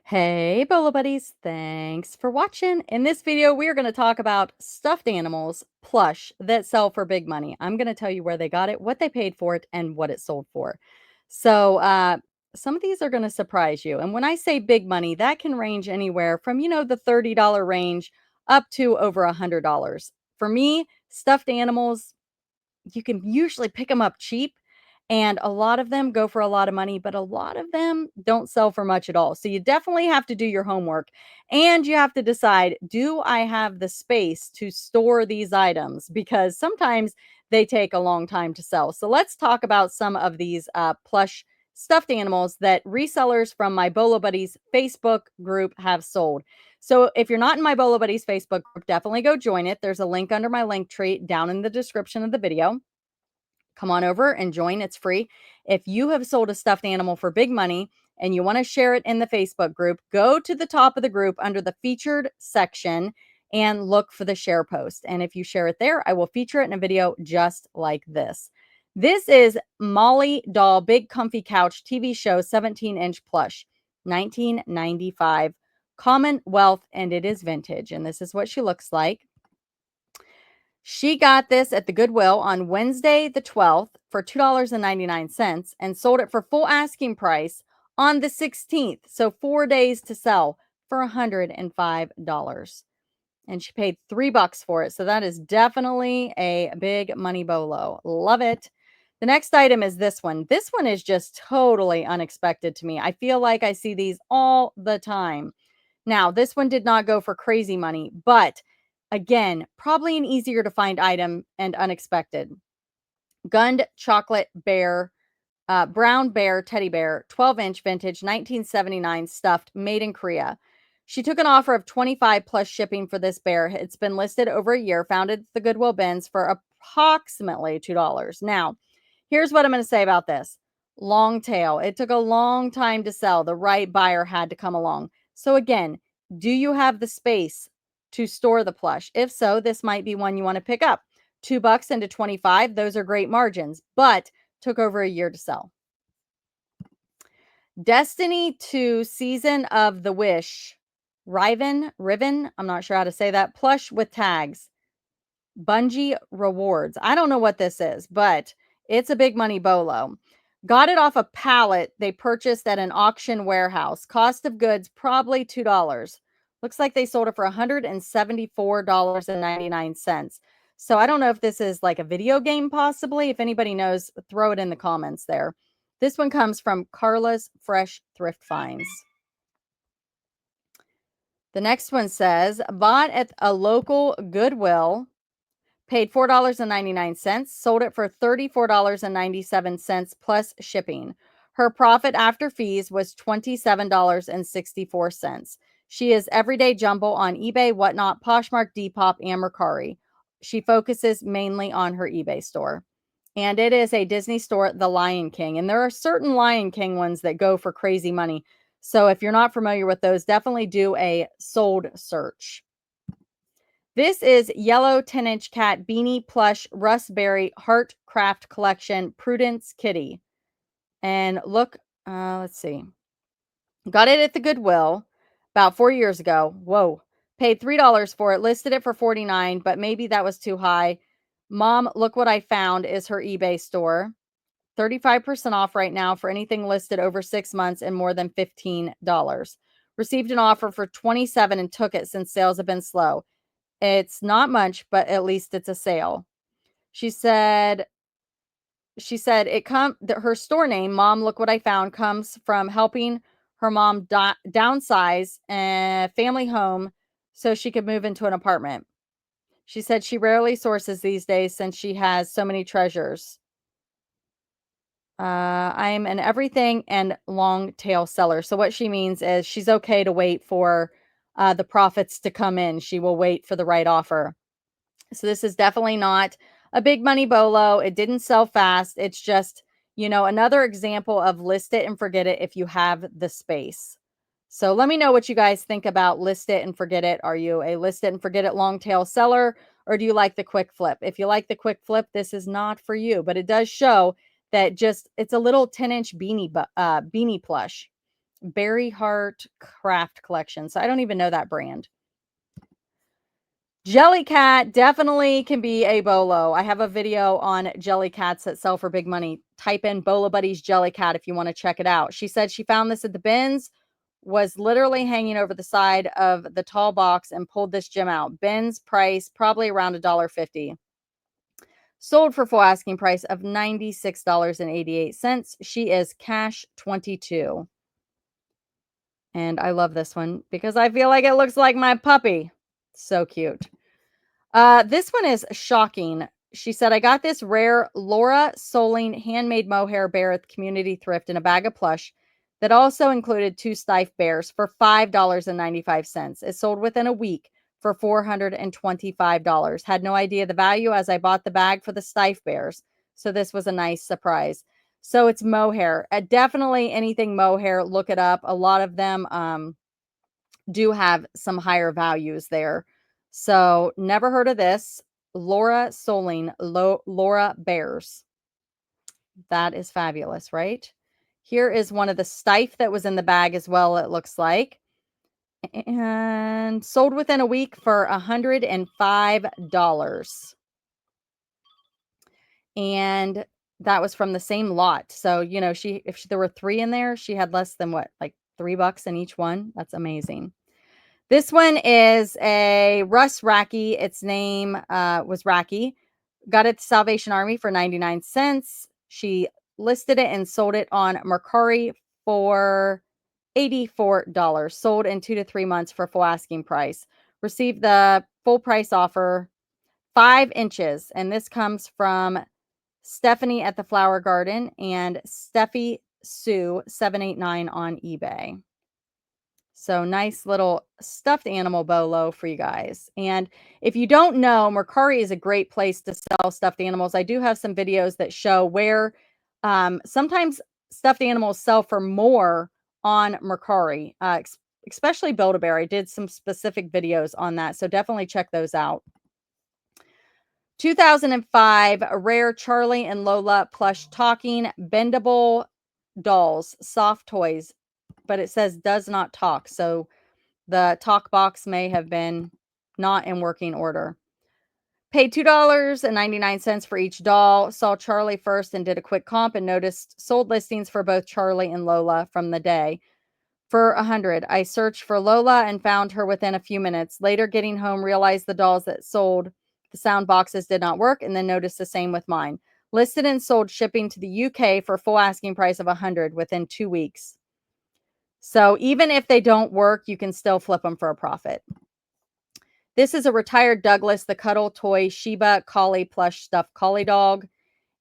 Hey, Bolo Buddies. Thanks for watching. In this video, we are going to talk about stuffed animals plush that sell for big money. I'm going to tell you where they got it, what they paid for it, and what it sold for. So, some of these are going to surprise you. And when I say big money, that can range anywhere from, the $30 range up to over $100. For me, stuffed animals, you can usually pick them up cheap, and a lot of them go for a lot of money, but a lot of them don't sell for much at all. So you definitely have to do your homework, and you have to decide, do I have the space to store these items? Because sometimes they take a long time to sell. So let's talk about some of these plush stuffed animals that resellers from my Bolo Buddies Facebook group have sold. So if you're not in my Bolo Buddies Facebook group, definitely go join it. There's a link under my link tree down in the description of the video. Come on over and join. It's free. If you have sold a stuffed animal for big money and you want to share it in the Facebook group, go to the top of the group under the featured section and look for the share post. And if you share it there, I will feature it in a video just like this. This is Molly Doll Big Comfy Couch TV show 17-inch plush, 1995, Commonwealth, and it is vintage. And this is what she looks like. She got this at the Goodwill on Wednesday, the 12th, for $2.99 and sold it for full asking price on the 16th. So 4 days to sell for $105. And she paid $3 for it. So that is definitely a big money bolo. Love it. The next item is this one. This one is just totally unexpected to me. I feel like I see these all the time. Now, this one did not go for crazy money, but again, probably an easier to find item and unexpected. Gund chocolate bear, brown bear teddy bear, 12-inch vintage, 1979 stuffed, made in Korea. She took an offer of 25 plus shipping for this bear. It's been listed over a year, found at the Goodwill bins for approximately $2. Now, here's what I'm going to say about this. Long tail. It took a long time to sell. The right buyer had to come along. So again, do you have the space to store the plush? If so, this might be one you want to pick up. $2 into 25, those are great margins, but took over a year to sell. Destiny 2 Season of the Wish. Riven, I'm not sure how to say that. Plush with tags. Bungee Rewards. I don't know what this is, but it's a big money bolo. Got it off a pallet they purchased at an auction warehouse. Cost of goods probably $2. Looks like they sold it for $174.99. So I don't know if this is like a video game possibly. If anybody knows, throw it in the comments there. This one comes from Carla's Fresh Thrift Finds. The next one says, bought at a local Goodwill, paid $4.99, sold it for $34.97 plus shipping. Her profit after fees was $27.64. She is everyday jumbo on eBay, Whatnot, Poshmark, Depop, and Mercari. She focuses mainly on her eBay store. And it is a Disney store, The Lion King. And there are certain Lion King ones that go for crazy money. So if you're not familiar with those, definitely do a sold search. This is Yellow 10-inch cat beanie plush Rustberry Heart Craft Collection Prudence Kitty. And look, let's see. Got it at the Goodwill about 4 years ago. Whoa. Paid $3 for it, listed it for $49, but maybe that was too high. Mom, look what I found is her eBay store. 35% off right now for anything listed over 6 months and more than $15. Received an offer for $27 and took it since sales have been slow. It's not much, but at least it's a sale. She said her store name, Mom, look what I found, comes from helping her mom downsize a family home so she could move into an apartment. She said she rarely sources these days since she has so many treasures. I'm an everything and long tail seller. So what she means is she's okay to wait for the profits to come in. She will wait for the right offer. So this is definitely not a big money bolo. It didn't sell fast. It's just, another example of list it and forget it if you have the space. So let me know what you guys think about list it and forget it. Are you a list it and forget it long tail seller, or do you like the quick flip? If you like the quick flip, this is not for you, but it does show that it's a little 10-inch beanie plush. Berry Heart Craft Collection. So I don't even know that brand. Jellycat definitely can be a bolo. I have a video on jellycats that sell for big money. Type in Bolo Buddies Jellycat if you want to check it out. She said she found this at the bins, was literally hanging over the side of the tall box and pulled this gem out. Bins price probably around $1.50. Sold for full asking price of $96.88. She is cash 22. And I love this one because I feel like it looks like my puppy. So cute. This one is shocking. She said, I got this rare Laura Soling handmade mohair bear at the community thrift in a bag of plush that also included 2 stiff bears for $5.95. It sold within a week for $425. Had no idea the value as I bought the bag for the stiff bears. So this was a nice surprise. So it's mohair. Definitely anything mohair, look it up. A lot of them do have some higher values there. So never heard of this. Laura Soling, Laura Bears. That is fabulous, right? Here is one of the stiff that was in the bag as well, it looks like. And sold within a week for $105. And that was from the same lot. So, you know, if there were 3 in there, she had less than what, like $3 in each one. That's amazing. This one is a Russ Racky. Its name was Racky. Got it at the Salvation Army for 99 cents. She listed it and sold it on Mercari for $84. Sold in 2 to 3 months for full asking price. Received the full price offer, 5 inches. And this comes from Stephanie at the Flower Garden and Steffi Sue 789 on eBay. So nice little stuffed animal bolo for you guys. And if you don't know, Mercari is a great place to sell stuffed animals. I do have some videos that show where sometimes stuffed animals sell for more on Mercari, especially Build-A-Bear. I did some specific videos on that, so definitely check those out. 2005 rare Charlie and Lola plush talking bendable dolls, soft toys, but it says does not talk. So the talk box may have been not in working order. Paid $2.99 for each doll. Saw Charlie first and did a quick comp and noticed sold listings for both Charlie and Lola from the day for 100. I searched for Lola and found her within a few minutes. Later, getting home, realized the dolls that sold the sound boxes did not work, and then noticed the same with mine. Listed and sold shipping to the UK for full asking price of 100 within 2 weeks. So even if they don't work, you can still flip them for a profit. This is a retired Douglas, the cuddle toy Shiba Collie plush stuffed collie dog.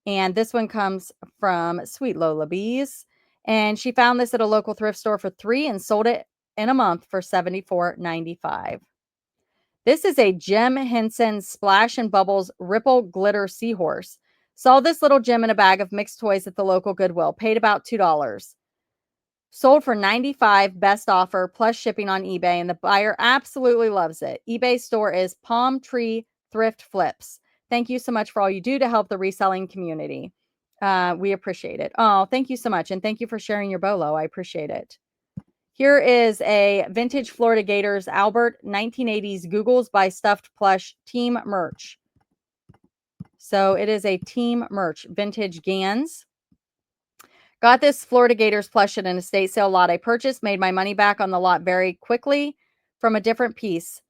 And this one comes from Sweet Lola Bees. And she found this at a local thrift store for $3 and sold it in a month for $74.95. This is a Jim Henson Splash and Bubbles Ripple Glitter Seahorse. Saw this little gem in a bag of mixed toys at the local Goodwill. Paid about $2. Sold for $95, best offer, plus shipping on eBay, and the buyer absolutely loves it. eBay store is Palm Tree Thrift Flips. Thank you so much for all you do to help the reselling community. We appreciate it. Oh, thank you so much, and thank you for sharing your bolo. I appreciate it. Here is a vintage Florida Gators Albert 1980s Googles by Stuffed Plush team merch. So it is a team merch, vintage Gans. Got this Florida Gators plush at an estate sale lot I purchased, made my money back on the lot very quickly from a different piece.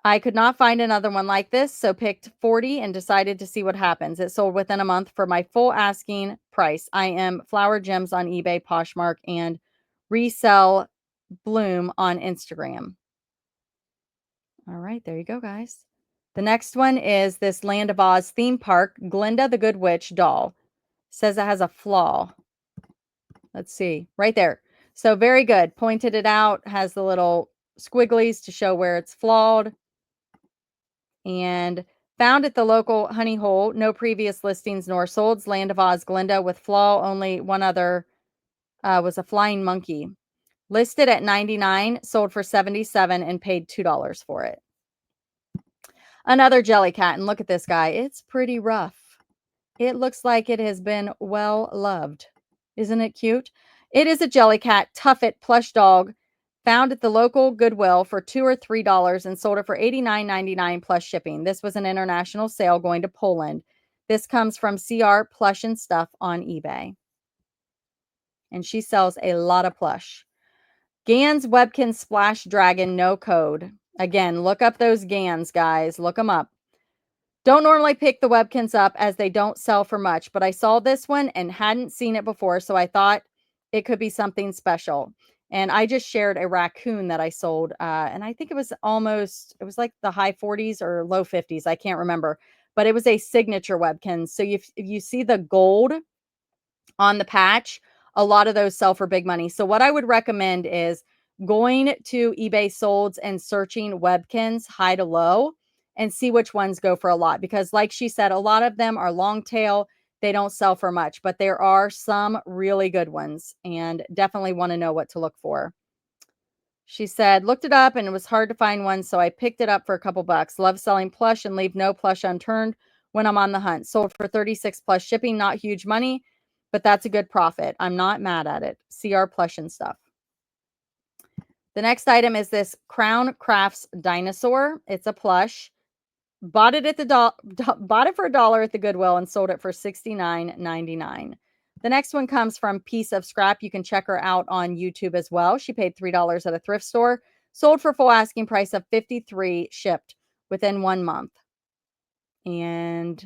I could not find another one like this, so picked 40 and decided to see what happens. It sold within a month for my full asking price. I am Flower Gems on eBay, Poshmark, and Resell Bloom on Instagram. All right, there you go, guys. The next one is this Land of Oz theme park, Glinda the Good Witch doll. Says it has a flaw. Let's see, right there. So very good. Pointed it out, has the little squigglies to show where it's flawed. And found at the local honey hole, no previous listings nor solds. Land of Oz Glinda with flaw. Only one other was a flying monkey. Listed at 99, sold for 77 and paid $2 for it. Another Jellycat, and look at this guy. It's pretty rough. It looks like it has been well loved. Isn't it cute? It is a Jellycat Tuffet plush dog found at the local Goodwill for $2 or $3 and sold it for $89.99 plus shipping. This was an international sale going to Poland. This comes from CR Plush and Stuff on eBay. And she sells a lot of plush. Gans Webkin Splash Dragon, no code. Again, look up those Gans, guys. Look them up. Don't normally pick the Webkins up as they don't sell for much, but I saw this one and hadn't seen it before, so I thought it could be something special. And I just shared a raccoon that I sold, and I think it was like the high 40s or low 50s. I can't remember, but it was a signature Webkin. So if you see the gold on the patch, a lot of those sell for big money. So what I would recommend is going to eBay Solds and searching Webkins high to low and see which ones go for a lot, because like she said, a lot of them are long tail. They don't sell for much, but there are some really good ones and definitely want to know what to look for. She said, looked it up and it was hard to find one, so I picked it up for a couple bucks. Love selling plush and leave no plush unturned when I'm on the hunt. Sold for 36 plus shipping, not huge money, but that's a good profit. I'm not mad at it. CR Plush and Stuff. The next item is this Crown Crafts dinosaur. It's a plush. Bought it for $1 at the Goodwill and sold it for $69.99. The next one comes from Piece of Scrap. You can check her out on YouTube as well. She paid $3 at a thrift store, sold for full asking price of $53, shipped within 1 month. And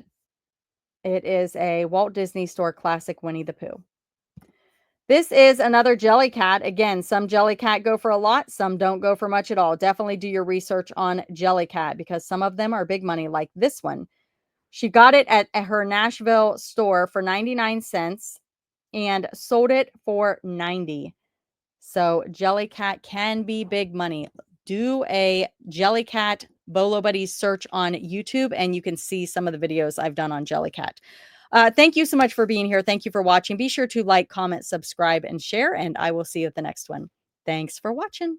it is a Walt Disney Store classic Winnie the Pooh. This is another Jellycat. Again, some Jellycat go for a lot, some don't go for much at all. Definitely do your research on Jellycat because some of them are big money, like this one. She got it at her Nashville store for 99 cents and sold it for 90. So Jellycat can be big money. Do a Jellycat Bolo Buddies search on YouTube and you can see some of the videos I've done on Jellycat. Thank you so much for being here. Thank you for watching. Be sure to like, comment, subscribe, and share, and I will see you at the next one. Thanks for watching.